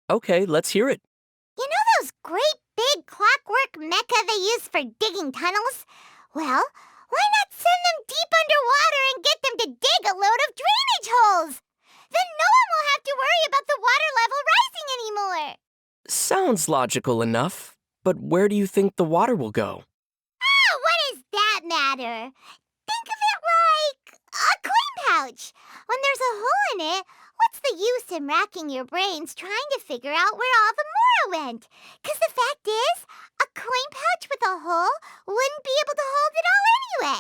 Okay, let's hear it. You know those great big clockwork mecha they use for digging tunnels? Well, why not send them deep underwater and get them to dig a load of drainage holes? Then no one will have to worry about the water level rising anymore. Sounds logical enough, but where do you think the water will go? Ah, what does that matter? Think of it like a coin pouch. When there's a hole in it, what's the use in racking your brains trying to figure out where all the mora went? 'Cause the fact is, a coin pouch with a hole wouldn't be able to hold it all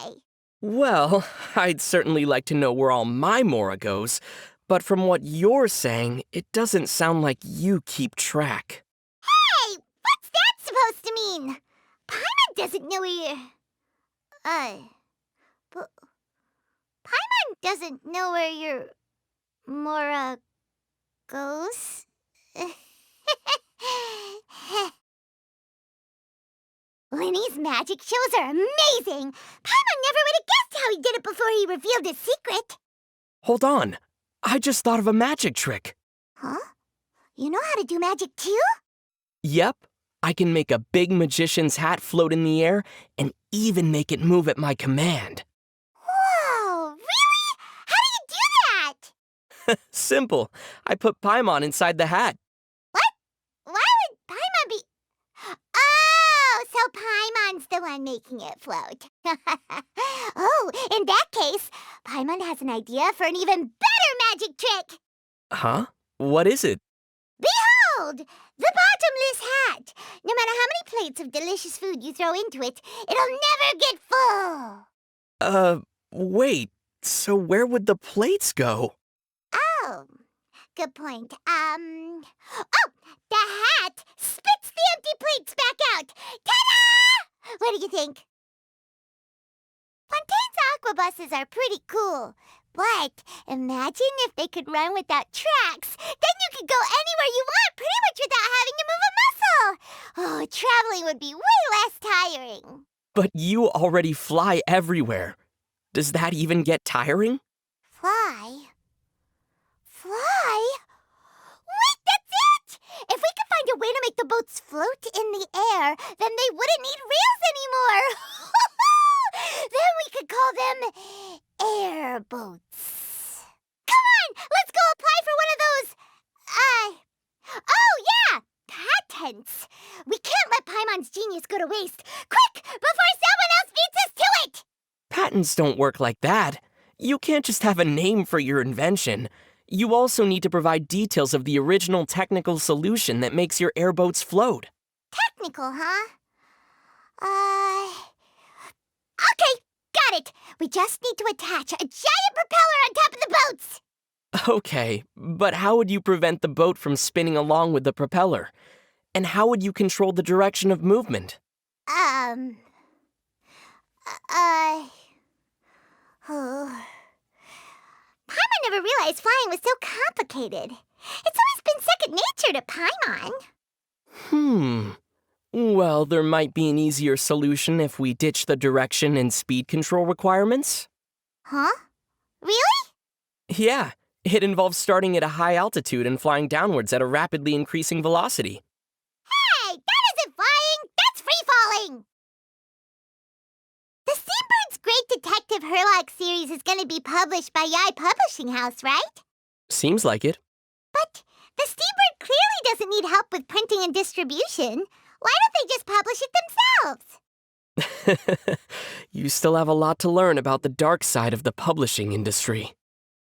anyway. Well, I'd certainly like to know where all my mora goes, but from what you're saying, it doesn't sound like you keep track. Hey, what's that supposed to mean? Paimon doesn't know where you... but Paimon doesn't know where your mora goes. Lenny's magic shows are amazing! Paimon never would have guessed how he did it before he revealed his secret. Hold on, I just thought of a magic trick. Huh? You know how to do magic too? Yep, I can make a big magician's hat float in the air and even make it move at my command. Whoa, really? How do you do that? Simple, I put Paimon inside the hat. What? Why would Paimon be... Oh, so Paimon's the one making it float. Oh, in that case, Paimon has an idea for an even better magic trick. Huh? What is it? Behold, the bottomless hat. No matter how many plates of delicious food you throw into it, it'll never get full. Wait, so where would the plates go? Oh, good point. Oh, the hat spits the empty plates back out. Ta-da! What do you think? Fontaine's aqua buses are pretty cool, but imagine if they could run without tracks. Then you could go anywhere you want pretty much without having to move a muscle. Oh, traveling would be way less tiring. But you already fly everywhere. Does that even get tiring? Fly? Fly? Wait, that's it! If we could find a way to make the boats float in the air, then they wouldn't need reels anymore. Then we could call them airboats. Come on, let's go apply for one of those, oh yeah, patents. We can't let Paimon's genius go to waste. Quick, before someone else beats us to it! Patents don't work like that. You can't just have a name for your invention. You also need to provide details of the original technical solution that makes your airboats float. Technical, huh? Okay, got it. We just need to attach a giant propeller on top of the boats. Okay, but how would you prevent the boat from spinning along with the propeller? And how would you control the direction of movement? Oh. Paimon never realized flying was so complicated. It's always been second nature to Paimon. Well, there might be an easier solution if we ditch the direction and speed control requirements. Huh? Really? Yeah, it involves starting at a high altitude and flying downwards at a rapidly increasing velocity. Hey, that isn't flying! That's free-falling! The Steambird's Great Detective Herlock series is going to be published by Yai Publishing House, right? Seems like it. But the Steambird clearly doesn't need help with printing and distribution. Why don't they just publish it themselves? You still have a lot to learn about the dark side of the publishing industry.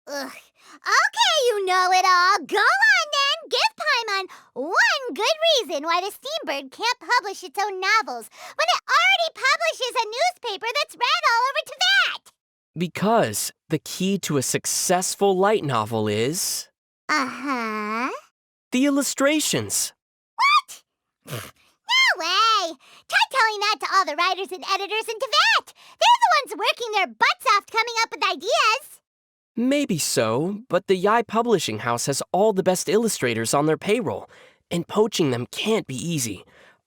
Ugh. Okay, you know it all. Go on then. Give Paimon one good reason why the Steambird can't publish its own novels when it already publishes a newspaper that's read all over to that. Because the key to a successful light novel is... Uh-huh. the illustrations. What? No way! Try telling that to all the writers and editors in Tibet! They're the ones working their butts off coming up with ideas! Maybe so, but the Yai Publishing House has all the best illustrators on their payroll, and poaching them can't be easy.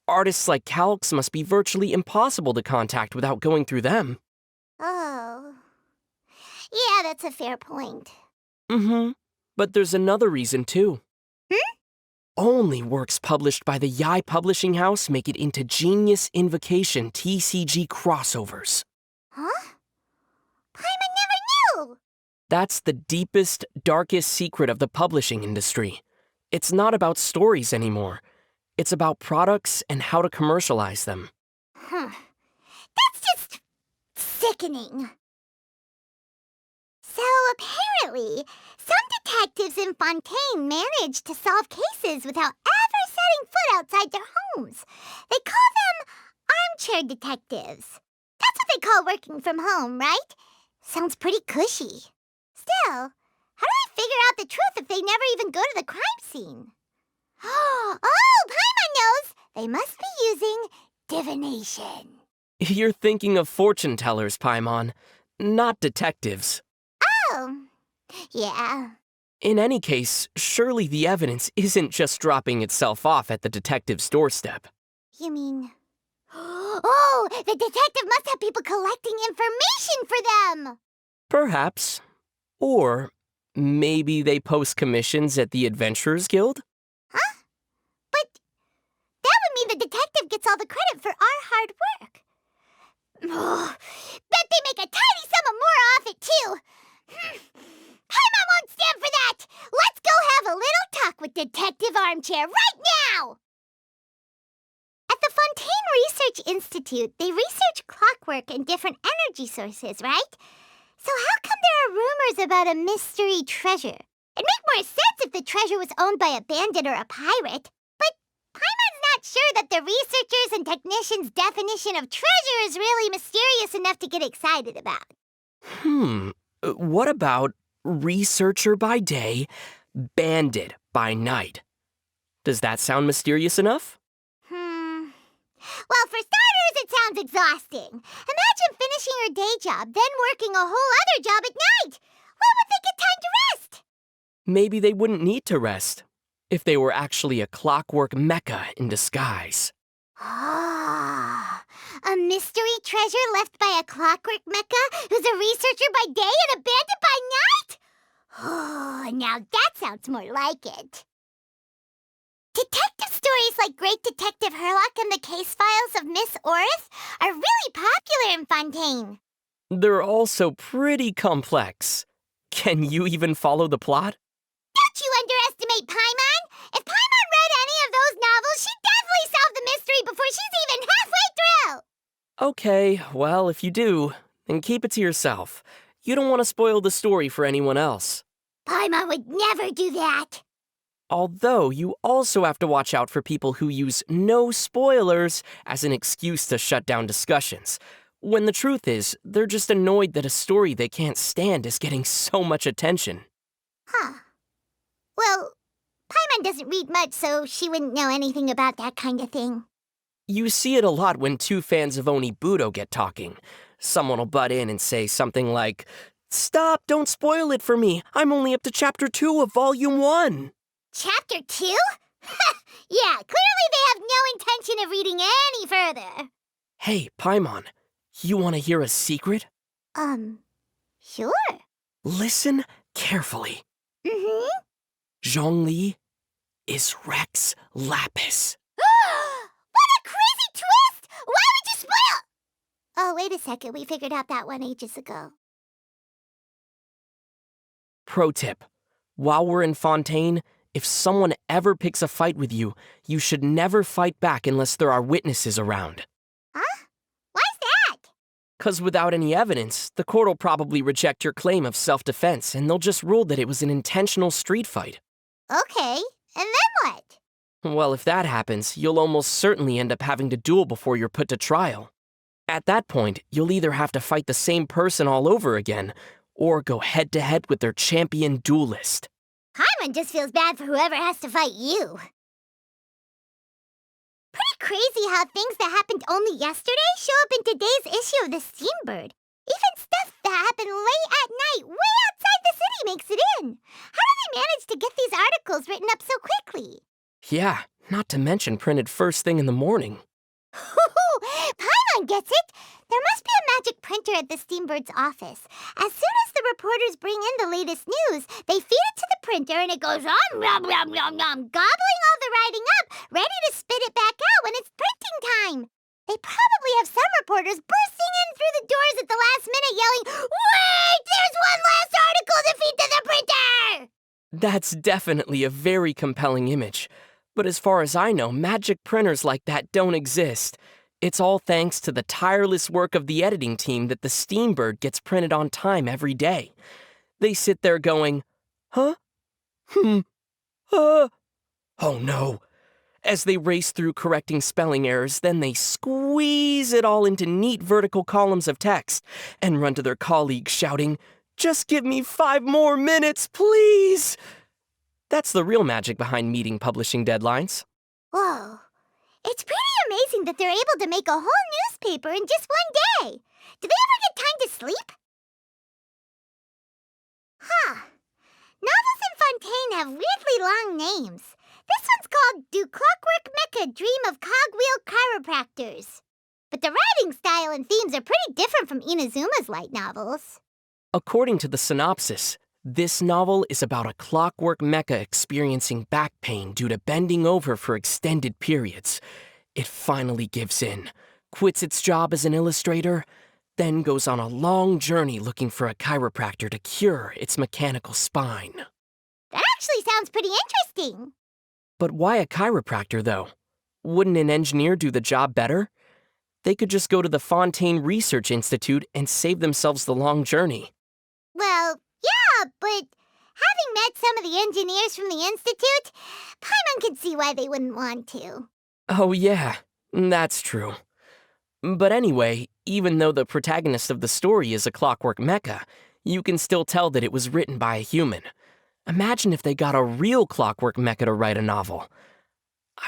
Artists like Calx must be virtually impossible to contact without going through them. Oh. Yeah, that's a fair point. But there's another reason too. only works published by the Yai Publishing House make it into Genius Invocation TCG crossovers. Huh? Paimon never knew! That's the deepest, darkest secret of the publishing industry. It's not about stories anymore. It's about products and how to commercialize them. That's just sickening. So apparently, some detectives in Fontaine managed to solve cases without ever setting foot outside their homes. They call them armchair detectives. That's what they call working from home, right? Sounds pretty cushy. Still, how do they figure out the truth if they never even go to the crime scene? Oh, Paimon knows! They must be using divination. You're thinking of fortune tellers, Paimon, not detectives. Oh, yeah. In any case, surely the evidence isn't just dropping itself off at the detective's doorstep. You mean... Oh, the detective must have people collecting information for them! Perhaps. Or maybe they post commissions at the Adventurers Guild? Huh? But that would mean the detective gets all the credit for our hard work. Bet they make a tiny sum more off it, too. Paimon won't stand for that! Let's go have a little talk with Detective Armchair right now! At the Fontaine Research Institute, they research clockwork and different energy sources, right? So how come there are rumors about a mystery treasure? It'd make more sense if the treasure was owned by a bandit or a pirate. But Paimon's not sure that the researchers' and technicians' definition of treasure is really mysterious enough to get excited about. What about researcher by day, bandit by night? Does that sound mysterious enough? Well, for starters, it sounds exhausting. Imagine finishing your day job, then working a whole other job at night. When would they get time to rest? Maybe they wouldn't need to rest if they were actually a clockwork Meka in disguise. Ah, a mystery treasure left by a clockwork Meka who's a researcher by day and a bandit by night? Oh, now that sounds more like it. Detective stories like Great Detective Herlock and the Case Files of Miss Orith are really popular in Fontaine. They're also pretty complex. Can you even follow the plot? Don't you underestimate Paimon! If Paimon read any of those novels, she'd definitely solve the mystery before she's even halfway through! Okay, well, if you do, then keep it to yourself. You don't want to spoil the story for anyone else. Paimon would never do that! Although you also have to watch out for people who use no spoilers as an excuse to shut down discussions, when the truth is, they're just annoyed that a story they can't stand is getting so much attention. Huh. Well, Paimon doesn't read much, so she wouldn't know anything about that kind of thing. You see it a lot when two fans of Onibudo get talking. Someone will butt in and say something like, "Stop, don't spoil it for me. I'm only up to Chapter 2 of Volume 1. Chapter 2? Yeah, clearly they have no intention of reading any further. Hey, Paimon, you want to hear a secret? Sure. Listen carefully. Zhongli is Rex Lapis. What a crazy twist! Why would you spoil... Oh, wait a second, we figured out that one ages ago. Pro tip. While we're in Fontaine, if someone ever picks a fight with you, you should never fight back unless there are witnesses around. Huh? Why's that? 'Cause without any evidence, the court will probably reject your claim of self-defense and they'll just rule that it was an intentional street fight. Okay, and then what? Well, if that happens, you'll almost certainly end up having to duel before you're put to trial. At that point, you'll either have to fight the same person all over again, or go head-to-head with their champion duelist. Paimon just feels bad for whoever has to fight you. Pretty crazy how things that happened only yesterday show up in today's issue of the Steambird. Even stuff that happened late at night, way outside the city, makes it in. How do they manage to get these articles written up so quickly? Yeah, not to mention printed first thing in the morning. Paimon gets it! There must be a magic printer at the Steambird's office. As soon as the reporters bring in the latest news, they feed it to the printer and it goes gobbling all the writing up, ready to spit it back out when it's printing time. They probably have some reporters bursting in through the doors at the last minute yelling, "Wait! There's one last article to feed to the printer!" That's definitely a very compelling image. But as far as I know, magic printers like that don't exist. It's all thanks to the tireless work of the editing team that the Steambird gets printed on time every day. They sit there going, huh? Oh no. As they race through correcting spelling errors, then they squeeze it all into neat vertical columns of text and run to their colleagues shouting, "Just give me 5 more minutes, please!" That's the real magic behind meeting publishing deadlines. Whoa. It's pretty amazing that they're able to make a whole newspaper in just one day. Do they ever get time to sleep? Novels in Fontaine have weirdly long names. This one's called Do Clockwork Meka Dream of Cogwheel Chiropractors? But the writing style and themes are pretty different from Inazuma's light novels. According to the synopsis, this novel is about a clockwork mecha experiencing back pain due to bending over for extended periods. It finally gives in, quits its job as an illustrator, then goes on a long journey looking for a chiropractor to cure its mechanical spine. That actually sounds pretty interesting. But why a chiropractor, though? Wouldn't an engineer do the job better? They could just go to the Fontaine Research Institute and save themselves the long journey. Well, yeah, but having met some of the engineers from the Institute, Paimon could see why they wouldn't want to. Oh yeah, that's true. But anyway, even though the protagonist of the story is a clockwork mecha, you can still tell that it was written by a human. Imagine if they got a real clockwork mecha to write a novel.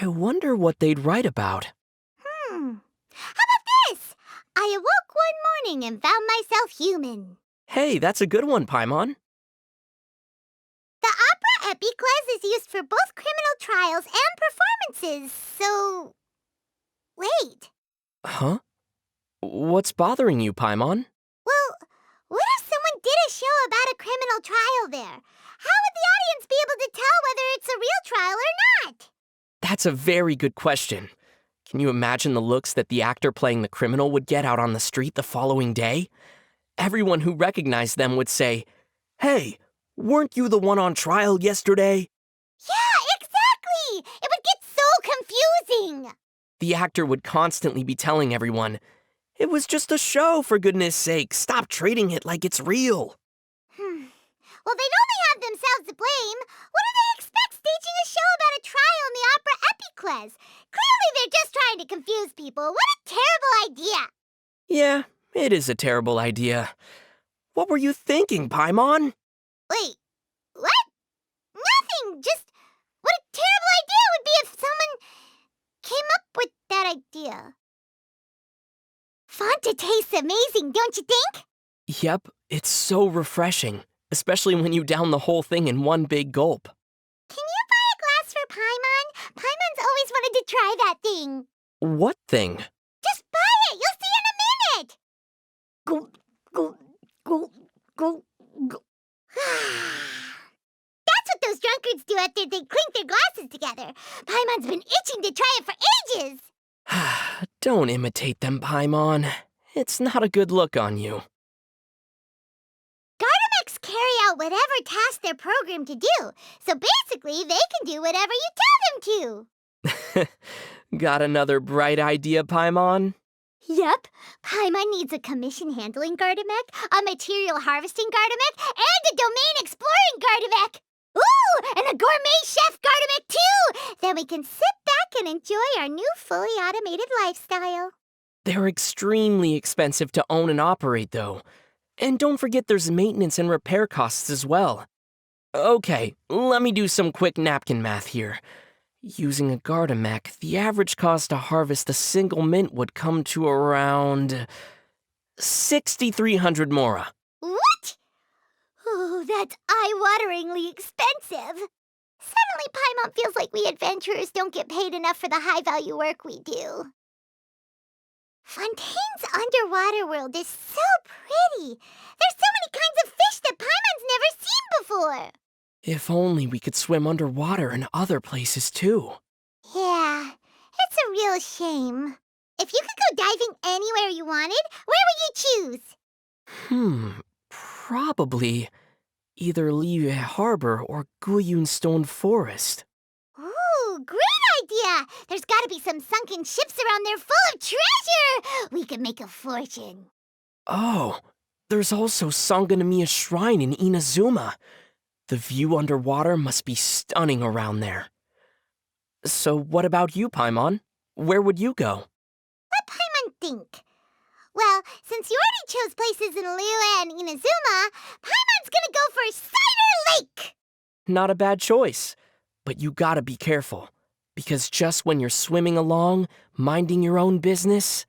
I wonder what they'd write about. How about this? I awoke one morning and found myself human. Hey, that's a good one, Paimon. The opera epiclese is used for both criminal trials and performances, so... Wait. Huh? What's bothering you, Paimon? Well, what if someone did a show about a criminal trial there? How would the audience be able to tell whether it's a real trial or not? That's a very good question. Can you imagine the looks that the actor playing the criminal would get out on the street the following day? Everyone who recognized them would say, "Hey, weren't you the one on trial yesterday?" Yeah, exactly! It would get so confusing! The actor would constantly be telling everyone, "It was just a show, for goodness sake. Stop treating it like it's real." Well, they'd only have themselves to blame. What do they expect staging a show about a trial in the opera epiclese? Clearly they're just trying to confuse people. What a terrible idea! Yeah, it is a terrible idea. What were you thinking, Paimon? Wait, what? Nothing! Just what a terrible idea it would be if someone came up with that idea. Fonta tastes amazing, don't you think? Yep, it's so refreshing, especially when you down the whole thing in one big gulp. Can you buy a glass for Paimon? Paimon's always wanted to try that thing. What thing? Just buy it! You'll see in a minute! Go, go, go, go, go. That's what those drunkards do after they clink their glasses together. Paimon's been itching to try it for ages. Don't imitate them, Paimon. It's not a good look on you. Gardemeks carry out whatever task they're programmed to do, so basically they can do whatever you tell them to. Got another bright idea, Paimon? Yep. Paimon needs a commission handling Gardemek, a material harvesting Gardemek, and a domain exploring Gardemek. Ooh, and a gourmet chef Gardemek too! Then we can sit back and enjoy our new fully automated lifestyle. They're extremely expensive to own and operate, though. And don't forget there's maintenance and repair costs as well. Okay, let me do some quick napkin math here. Using a Gardemek, the average cost to harvest a single mint would come to around 6,300 mora. What? Oh, that's eye-wateringly expensive. Suddenly, Paimon feels like we adventurers don't get paid enough for the high-value work we do. Fontaine's underwater world is so pretty. There's so many kinds of fish that Paimon's never seen before. If only we could swim underwater in other places, too. real shame. If you could go diving anywhere you wanted, where would you choose? Probably either Liyue Harbor or Guyun Stone Forest. Ooh, great idea! There's gotta be some sunken ships around there full of treasure! We could make a fortune. Oh, there's also Sangonomiya Shrine in Inazuma. The view underwater must be stunning around there. So what about you, Paimon? Where would you go? Let Paimon think. Well, since you already chose places in Liyue and Inazuma, Paimon's gonna go for Cider Lake! Not a bad choice, but you gotta be careful, because just when you're swimming along, minding your own business...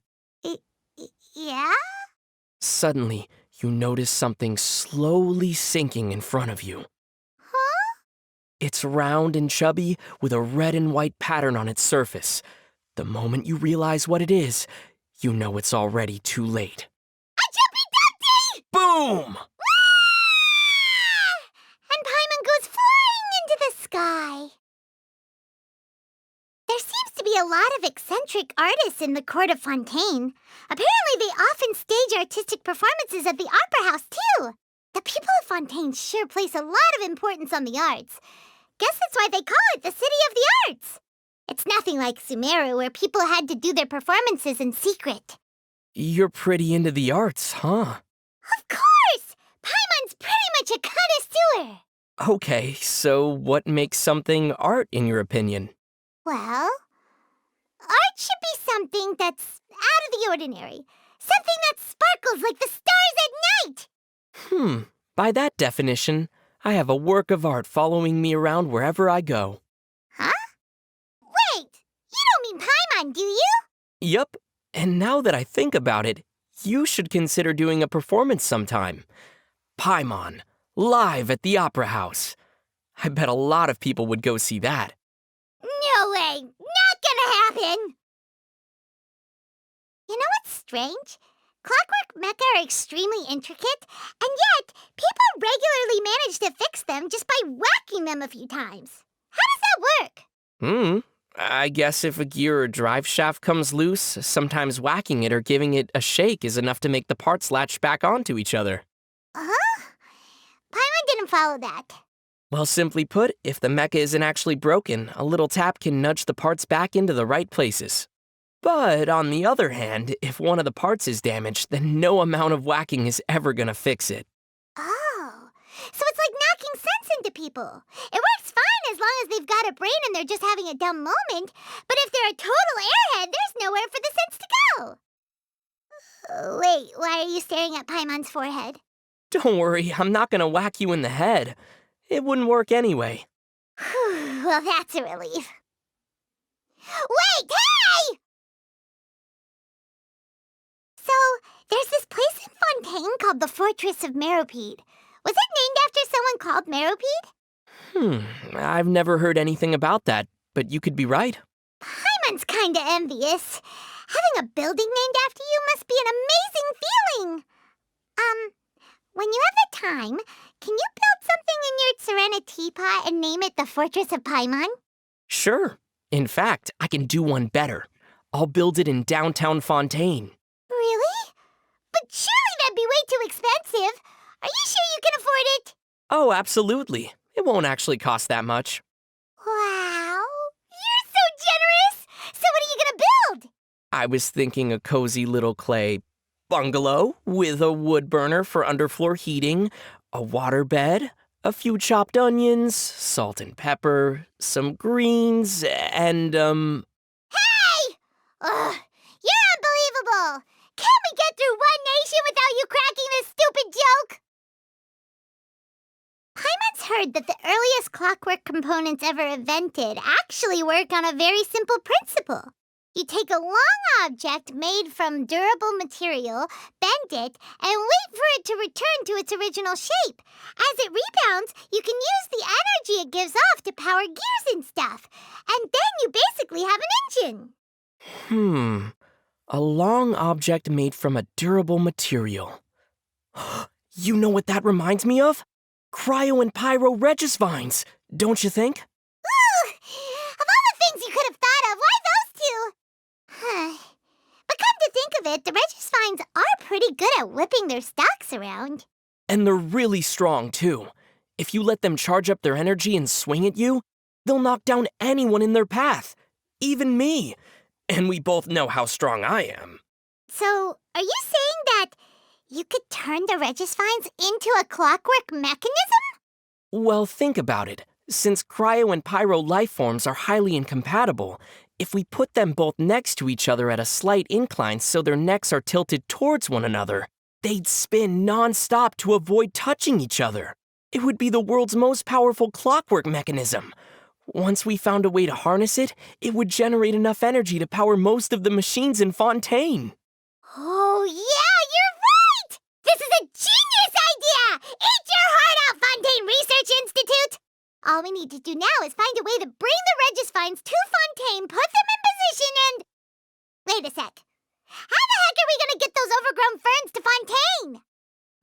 Yeah? Suddenly, you notice something slowly sinking in front of you. Huh? It's round and chubby with a red and white pattern on its surface. The moment you realize what it is, you know it's already too late. A Jumpy Dumpty! Boom! And Paimon goes flying into the sky. There seems to be a lot of eccentric artists in the court of Fontaine. Apparently they often stage artistic performances at the opera house, too. The people of Fontaine sure place a lot of importance on the arts. Guess that's why they call it the City of the Arts. It's nothing like Sumeru, where people had to do their performances in secret. You're pretty into the arts, huh? Of course! Paimon's pretty much a connoisseur. Okay, so what makes something art in your opinion? Well, art should be something that's out of the ordinary. Something that sparkles like the stars at night. By that definition, I have a work of art following me around wherever I go. Huh? Wait, you don't mean Paimon, do you? Yup, and now that I think about it, you should consider doing a performance sometime. Paimon, live at the Opera House. I bet a lot of people would go see that. No way! Not gonna happen! You know what's strange? Clockwork Meka are extremely intricate, and yet people regularly manage to fix them just by whacking them a few times. How does that work? I guess if a gear or drive shaft comes loose, sometimes whacking it or giving it a shake is enough to make the parts latch back onto each other. Huh? Paimon didn't follow that. Well, simply put, if the mecha isn't actually broken, a little tap can nudge the parts back into the right places. But on the other hand, if one of the parts is damaged, then no amount of whacking is ever gonna fix it. Oh, so it's like knocking sense into people. It works fine as long as they've got a brain and they're just having a dumb moment. But if they're a total airhead, there's nowhere for the sense to go. Wait, why are you staring at Paimon's forehead? Don't worry, I'm not gonna whack you in the head. It wouldn't work anyway. Well, that's a relief. Wait, hey! So, there's this place in Fontaine called the Fortress of Meropide. Was it named after someone called Meropide? I've never heard anything about that, but you could be right. Paimon's kinda envious. Having a building named after you must be an amazing feeling. When you have the time, can you build something in your Serena teapot and name it the Fortress of Paimon? Sure. In fact, I can do one better. I'll build it in downtown Fontaine. Really? But surely that'd be way too expensive. Are you sure you can afford it? Oh, absolutely. It won't actually cost that much. Wow. You're so generous! So what are you gonna build? I was thinking a cozy little clay bungalow with a wood burner for underfloor heating, a waterbed, a few chopped onions, salt and pepper, some greens, and, Hey! Ugh, you're unbelievable! Can't we get through one nation without you cracking this stupid joke? Paimon's heard that the earliest clockwork components ever invented actually work on a very simple principle. You take a long object made from durable material, bend it, and wait for it to return to its original shape. As it rebounds, you can use the energy it gives off to power gears and stuff. And then you basically have an engine. A long object made from a durable material. You know what that reminds me of? Cryo and pyro regisvines, don't you think? Ooh! Of all the things you could have thought of, why those two? of it, the Regisvines are pretty good at whipping their stalks around. And they're really strong, too. If you let them charge up their energy and swing at you, they'll knock down anyone in their path, even me. And we both know how strong I am. So, are you saying that you could turn the Regisvines into a clockwork mechanism? Well, think about it. Since cryo and pyro life forms are highly incompatible, if we put them both next to each other at a slight incline so their necks are tilted towards one another, they'd spin non-stop to avoid touching each other. It would be the world's most powerful clockwork mechanism. Once we found a way to harness it, it would generate enough energy to power most of the machines in Fontaine. Oh, yeah, you're right! This is a genius idea! Eat your heart out, Fontaine Research Institute! All we need to do now is find a way to bring the Regisvines to Fontaine, put them in position, and... Wait a sec. How the heck are we gonna get those overgrown ferns to Fontaine?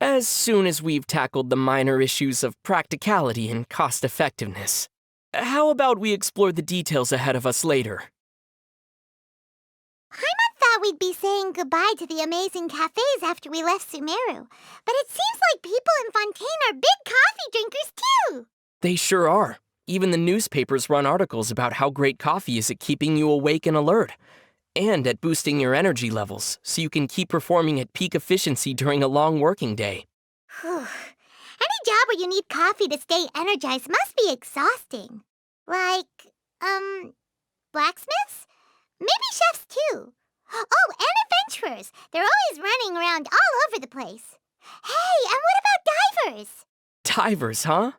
As soon as we've tackled the minor issues of practicality and cost-effectiveness. How about we explore the details ahead of us later? Paimon thought we'd be saying goodbye to the amazing cafes after we left Sumeru, but it seems like people in Fontaine are big coffee drinkers too. They sure are. Even the newspapers run articles about how great coffee is at keeping you awake and alert, and at boosting your energy levels so you can keep performing at peak efficiency during a long working day. Whew. Any job where you need coffee to stay energized must be exhausting. Like, blacksmiths? Maybe chefs too. Oh, and adventurers. They're always running around all over the place. Hey, and what about divers? Divers, huh?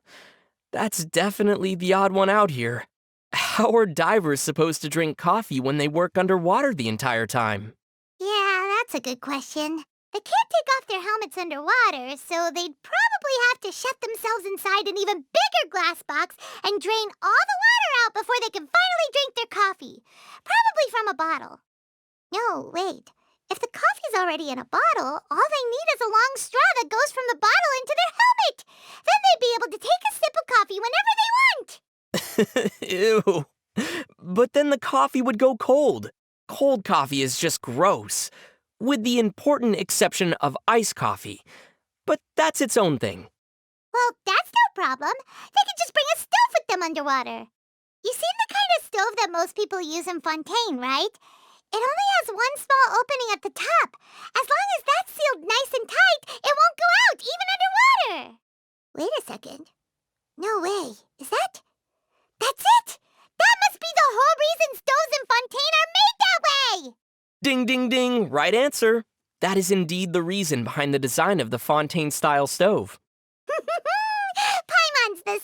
That's definitely the odd one out here. How are divers supposed to drink coffee when they work underwater the entire time? Yeah, that's a good question. They can't take off their helmets underwater, so they'd probably have to shut themselves inside an even bigger glass box and drain all the water out before they can finally drink their coffee. Probably from a bottle. No, wait. If the coffee's already in a bottle, all they need is a long straw that goes from the bottle into their helmet. Then they'd be able to take a sip of coffee whenever they want. Ew. But then the coffee would go cold. Cold coffee is just gross. With the important exception of iced coffee. But that's its own thing. Well, that's no problem. They could just bring a stove with them underwater. You seen the kind of stove that most people use in Fontaine, right? It only has one small opening at the top. As long as that's sealed nice and tight, it won't go out, even underwater. Wait a second. No way. Is that... That's it! That must be the whole reason stoves in Fontaine are made that way! Ding, ding, ding. Right answer. That is indeed the reason behind the design of the Fontaine-style stove. Paimon's the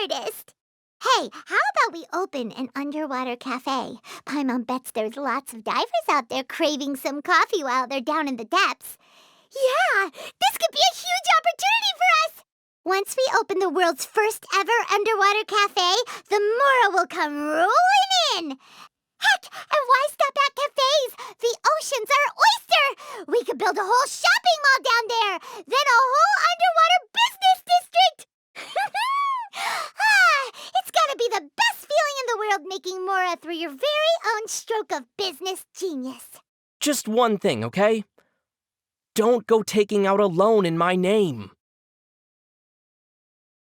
smartest. Hey, how about we open an underwater cafe? Paimon bets there's lots of divers out there craving some coffee while they're down in the depths. Yeah, this could be a huge opportunity for us! Once we open the world's first ever underwater cafe, the Mora will come rolling in! Heck, and why stop at cafes? The ocean's our oyster! We could build a whole shopping mall down there, then a whole underwater business district! It's gotta be the best feeling in the world making Mora through your very own stroke of business genius. Just one thing, okay? Don't go taking out a loan in my name.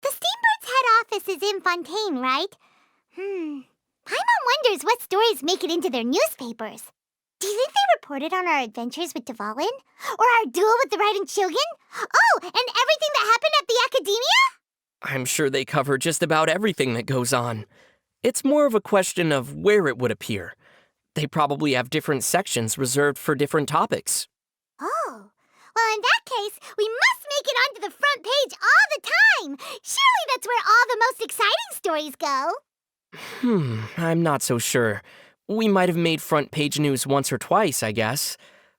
The Steambird's head office is in Fontaine, right? Paimon wonders what stories make it into their newspapers. Do you think they reported on our adventures with Dvalin? Or our duel with the Riding Children? Oh, and everything that happened at the Academia? I'm sure they cover just about everything that goes on. It's more of a question of where it would appear. They probably have different sections reserved for different topics. Oh, well, in that case, we must make it onto the front page all the time. Surely that's where all the most exciting stories go. I'm not so sure. We might have made front page news once or twice, I guess.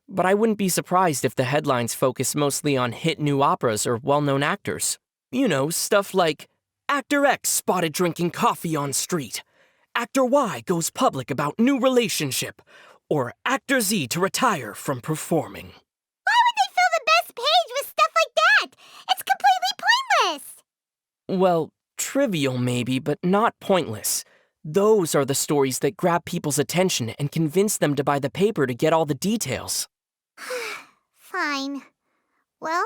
But I wouldn't be surprised if the headlines focus mostly on hit new operas or well-known actors. You know, stuff like, Actor X spotted drinking coffee on street. Actor Y goes public about new relationship. Or Actor Z to retire from performing. Why would they fill the best page with stuff like that? It's completely pointless. Well, trivial maybe, but not pointless. Those are the stories that grab people's attention and convince them to buy the paper to get all the details. Fine. Well,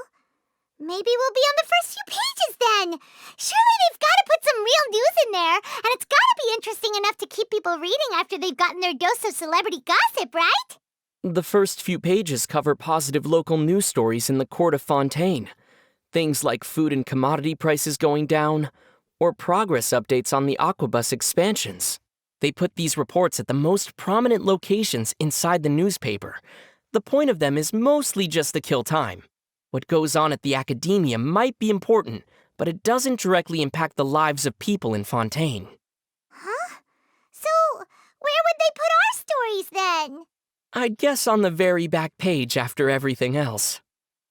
maybe we'll be on the first few pages then. Surely they've got to put some real news in there, and it's got to be interesting enough to keep people reading after they've gotten their dose of celebrity gossip, right? The first few pages cover positive local news stories in the court of Fontaine. Things like food and commodity prices going down, or progress updates on the Aquabus expansions. They put these reports at the most prominent locations inside the newspaper. The point of them is mostly just to kill time. What goes on at the academia might be important, but it doesn't directly impact the lives of people in Fontaine. Huh? So, where would they put our stories then? I'd guess on the very back page after everything else.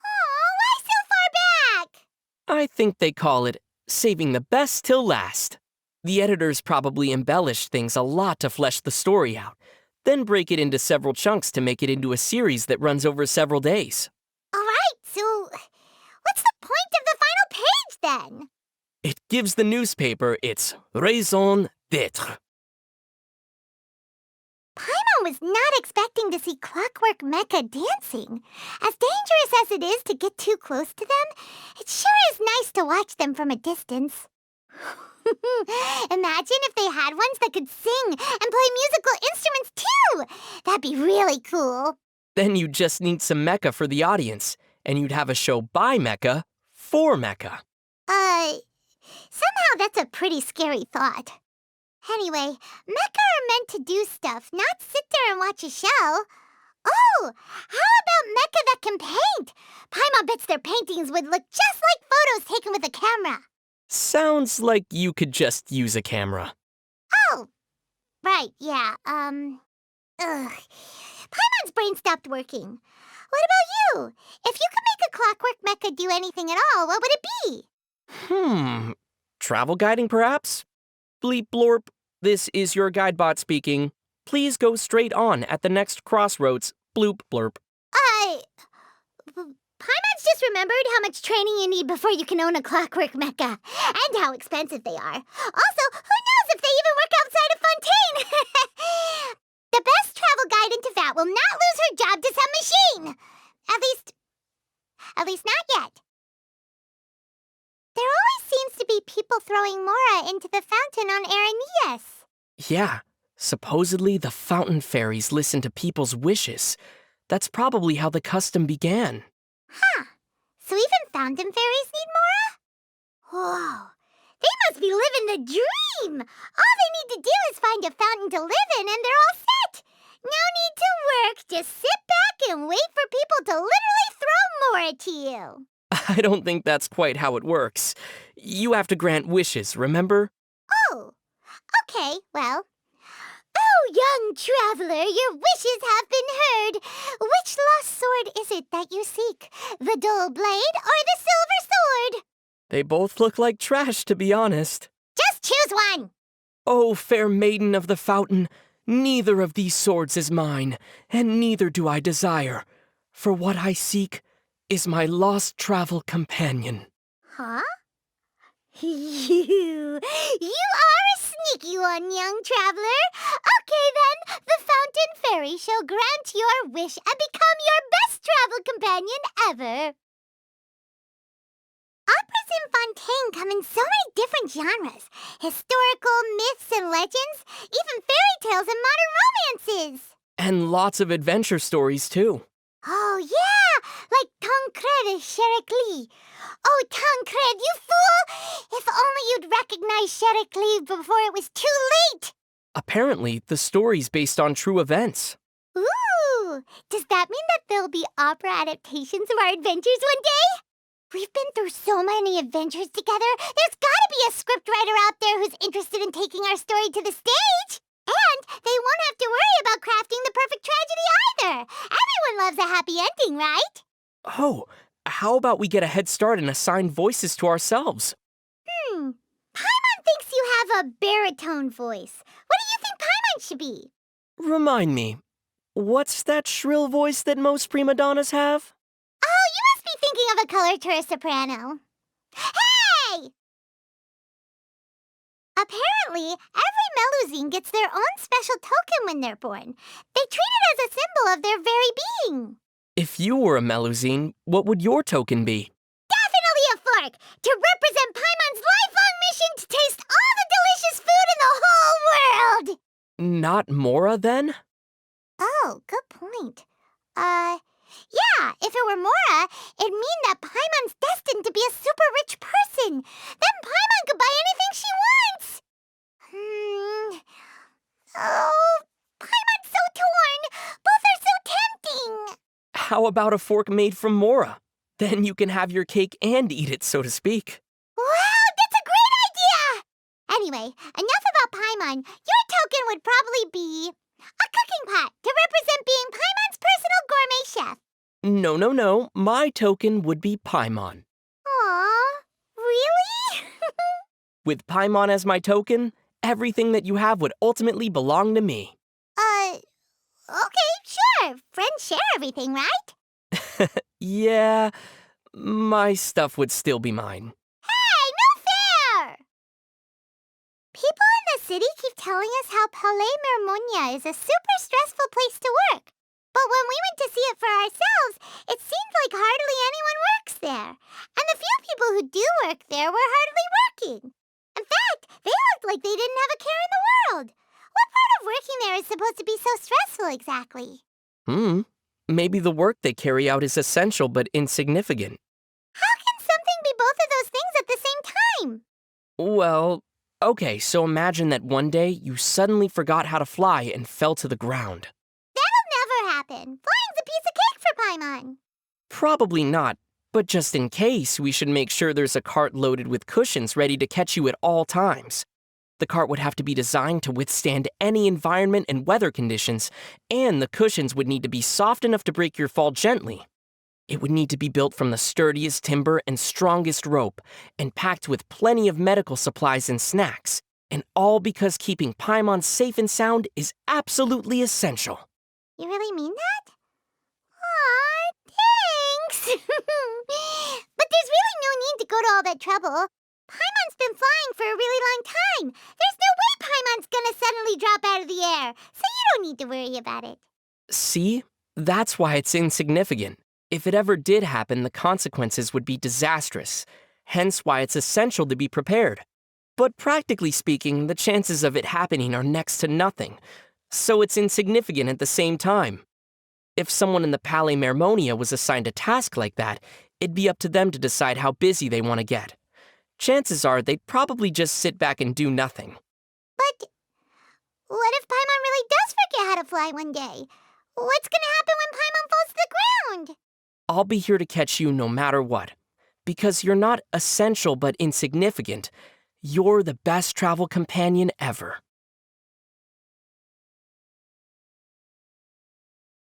Oh, why so far back? I think they call it saving the best till last. The editors probably embellished things a lot to flesh the story out, then break it into several chunks to make it into a series that runs over several days. All right, so what's the point of the final page then? It gives the newspaper its raison d'être. Paimon was not expecting to see Clockwork Meka dancing. As dangerous as it is to get too close to them, it sure is nice to watch them from a distance. Imagine if they had ones that could sing and play musical instruments too! That'd be really cool. Then you'd just need some Meka for the audience, and you'd have a show by Meka for Meka. Somehow that's a pretty scary thought. Anyway, Meka are meant to do stuff, not sit there and watch a show. Oh, how about Meka that can paint? Paimon bets their paintings would look just like photos taken with a camera. Sounds like you could just use a camera. Oh, right, yeah, Paimon's brain stopped working. What about you? If you could make a Clockwork Meka do anything at all, what would it be? Travel guiding perhaps? Bleep blorp, this is your guidebot speaking. Please go straight on at the next crossroads. Bloop blurp. Paimon's just remembered how much training you need before you can own a Clockwork Meka, and how expensive they are. Also, who knows if they even work outside of Fontaine? The best travel guide into Vat will not lose her job to some machine. At least not yet. There always seems to be people throwing Mora into the fountain on Aranias. Yeah, supposedly the fountain fairies listen to people's wishes. That's probably how the custom began. Huh. So even fountain fairies need Mora? Whoa. They must be living the dream! All they need to do is find a fountain to live in and they're all set! No need to work, just sit back and wait for people to literally throw Mora to you. I don't think that's quite how it works. You have to grant wishes, remember? Oh, okay, well. Oh, young traveler, your wishes have been heard. Which lost sword is it that you seek? The dull blade or the silver sword? They both look like trash, to be honest. Just choose one! Oh, fair maiden of the fountain, neither of these swords is mine, and neither do I desire. For what I seek is my lost travel companion. Huh? You are a sneaky one, young traveler. Okay then, the fountain fairy shall grant your wish and become your best travel companion ever. Operas in Fontaine come in so many different genres. Historical, myths and legends, even fairy tales and modern romances. And lots of adventure stories, too. Oh, yeah! Like Tancred Shericli. Oh, Tancred, you fool! If only you'd recognized Shericli before it was too late! Apparently, the story's based on true events. Ooh! Does that mean that there'll be opera adaptations of our adventures one day? We've been through so many adventures together, there's gotta be a scriptwriter out there who's interested in taking our story to the stage! And they won't have to worry about crafting the perfect tragedy either! Everyone loves a happy ending, right? Oh, how about we get a head start and assign voices to ourselves? Paimon thinks you have a baritone voice. What do you think Paimon should be? Remind me, what's that shrill voice that most prima donnas have? Oh, you must be thinking of a coloratura soprano. Hey! Apparently, every Melusine gets their own special token when they're born. They treat it as a symbol of their very being. If you were a Melusine, what would your token be? Definitely a fork! To represent Paimon's lifelong mission to taste all the delicious food in the whole world! Not Mora, then? Oh, good point. Yeah, if it were Mora, it'd mean that Paimon's destined to be a super rich person. Then Paimon could buy anything she wants. Oh, Paimon's so torn. Both are so tempting. How about a fork made from Mora? Then you can have your cake and eat it, so to speak. Wow, that's a great idea! Anyway, enough about Paimon. Your token would probably be a cooking pot to represent being Paimon's personal gourmet chef. No. My token would be Paimon. Aw, really? With Paimon as my token, everything that you have would ultimately belong to me. Okay, sure. Friends share everything, right? Yeah, my stuff would still be mine. Hey, no fair! People in the city keep telling us how Palais Mermonia is a super stressful place to work. But when we went to see it for ourselves, it seemed like hardly anyone works there. And the few people who do work there were hardly working. In fact, they looked like they didn't have a care in the world. What part of working there is supposed to be so stressful exactly? Maybe the work they carry out is essential but insignificant. How can something be both of those things at the same time? Well, okay, so imagine that one day you suddenly forgot how to fly and fell to the ground. That'll never happen. Flying's a piece of cake for Paimon. Probably not, but just in case, we should make sure there's a cart loaded with cushions ready to catch you at all times. The cart would have to be designed to withstand any environment and weather conditions, and the cushions would need to be soft enough to break your fall gently. It would need to be built from the sturdiest timber and strongest rope, and packed with plenty of medical supplies and snacks, and all because keeping Paimon safe and sound is absolutely essential. You really mean that? Aw, thanks! But there's really no need to go to all that trouble. Paimon's been flying for a really long time. There's no way Paimon's gonna suddenly drop out of the air, so you don't need to worry about it. See? That's why it's insignificant. If it ever did happen, the consequences would be disastrous, hence why it's essential to be prepared. But practically speaking, the chances of it happening are next to nothing, so it's insignificant at the same time. If someone in the Palais Mermonia was assigned a task like that, it'd be up to them to decide how busy they want to get. Chances are they'd probably just sit back and do nothing. But what if Paimon really does forget how to fly one day? What's gonna happen when Paimon falls to the ground? I'll be here to catch you no matter what. Because you're not essential but insignificant. You're the best travel companion ever.